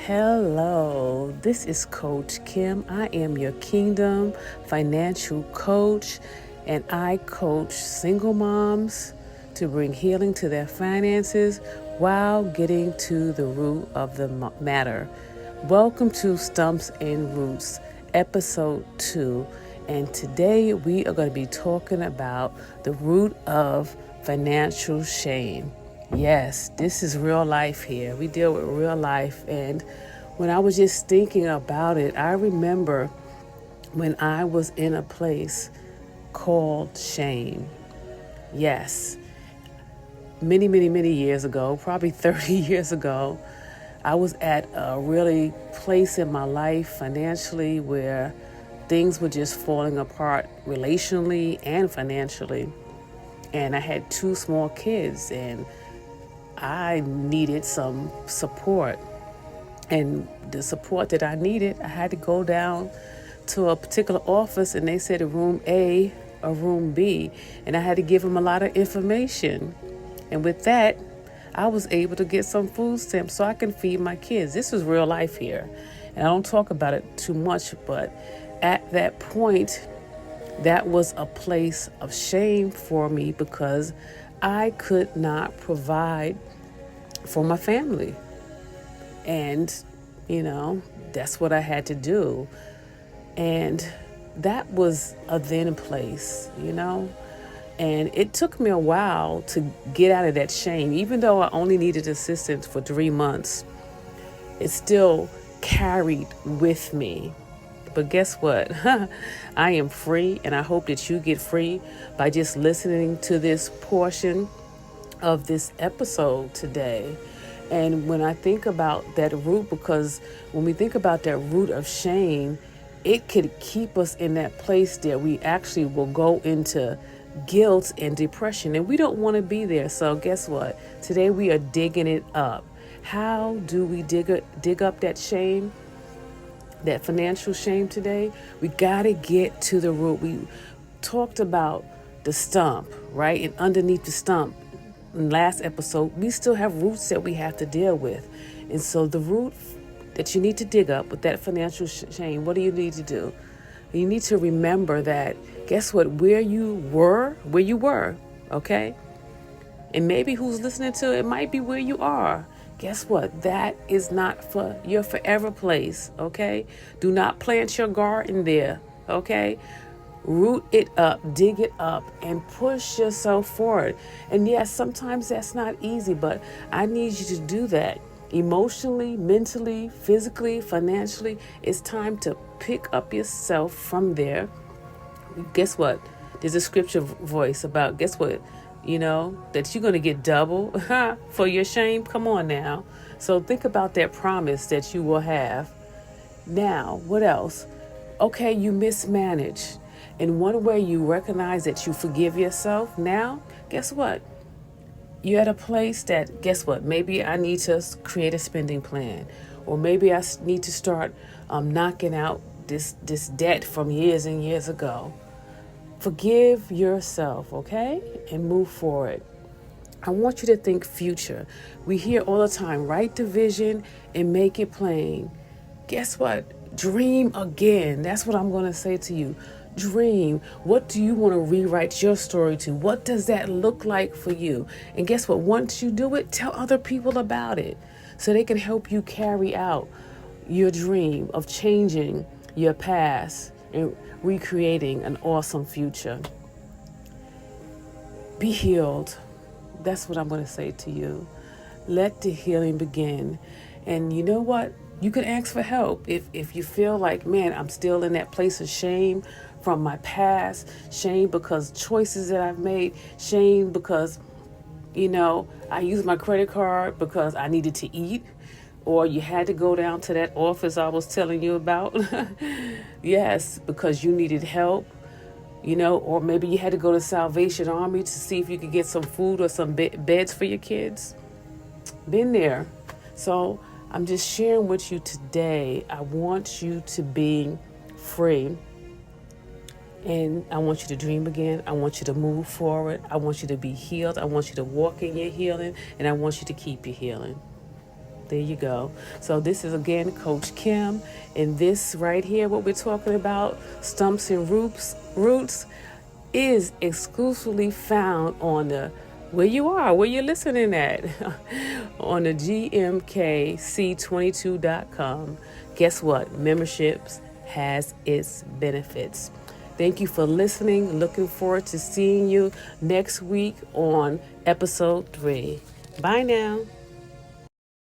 Hello, this is Coach Kim. I am your Kingdom Financial Coach, and I coach single moms to bring healing to their finances while getting to the root of the matter. Welcome to Stumps Roots, episode 2, and today we are going to be talking about the root of financial shame. Yes, this is real life here. We deal with real life. And when I was just thinking about it, I remember when I was in a place called shame. Yes, many years ago, probably 30 years ago, I was at a really place in my life financially where things were just falling apart relationally and financially. And I had 2 small kids, and I needed some support. And the support that I needed, I had to go down to a particular office, and they said a room A or room B, and I had to give them a lot of information. And with that, I was able to get some food stamps so I can feed my kids. This was real life here. And I don't talk about it too much, but at that point, that was a place of shame for me because I could not provide for my family. And, that's what I had to do. And that was a then place, And it took me a while to get out of that shame. Even though I only needed assistance for 3 months, it still carried with me. But guess what? I am free, and I hope that you get free by just listening to this portion of this episode today. And when I think about that root, because when we think about that root of shame, it could keep us in that place that we actually will go into guilt and depression, and we don't want to be there. So guess what? Today we are digging it up. How do we dig up that shame? That financial shame today? We got to get to the root. We talked about the stump, right? And underneath the stump, in last episode, we still have roots that we have to deal with. And so the root that you need to dig up with that financial shame, what do you need to do? You need to remember that, guess what? Where you were, okay? And maybe who's listening to it might be where you are. Guess what? That is not for your forever place, okay? Do not plant your garden there, okay? Root it up, dig it up, and push yourself forward. And yes, sometimes that's not easy, but I need you to do that. Emotionally, mentally, physically, financially, it's time to pick up yourself from there. Guess what? There's a scripture voice about, guess what? That you're going to get double for your shame. Come on now. So think about that promise that you will have. Now, what else? Okay, you mismanaged. In one way, you recognize that you forgive yourself. Now, guess what? You're at a place that, guess what? Maybe I need to create a spending plan. Or maybe I need to start knocking out this debt from years and years ago. Forgive yourself, okay? And move forward. I want you to think future. We hear all the time, write the vision and make it plain. Guess what? Dream again. That's what I'm going to say to you. Dream. What do you want to rewrite your story to? What does that look like for you? And guess what? Once you do it, tell other people about it so they can help you carry out your dream of changing your past and recreating an awesome future. Be healed. That's what I'm going to say to you. Let the healing begin. And you know what? You can ask for help if you feel like, man, I'm still in that place of shame from my past, shame because choices that I've made, shame because, I used my credit card because I needed to eat, or you had to go down to that office I was telling you about. Yes, because you needed help, or maybe you had to go to Salvation Army to see if you could get some food or some beds for your kids. Been there. So I'm just sharing with you today. I want you to be free. And I want you to dream again. I want you to move forward. I want you to be healed. I want you to walk in your healing. And I want you to keep your healing. There you go. So this is again Coach Kim, and this right here, what we're talking about, Stumps and Roots, is exclusively found on the where you're listening at, on the gmkc22.com. Guess what? Memberships has its benefits. Thank you for listening. Looking forward to seeing you next week on episode 3. Bye now.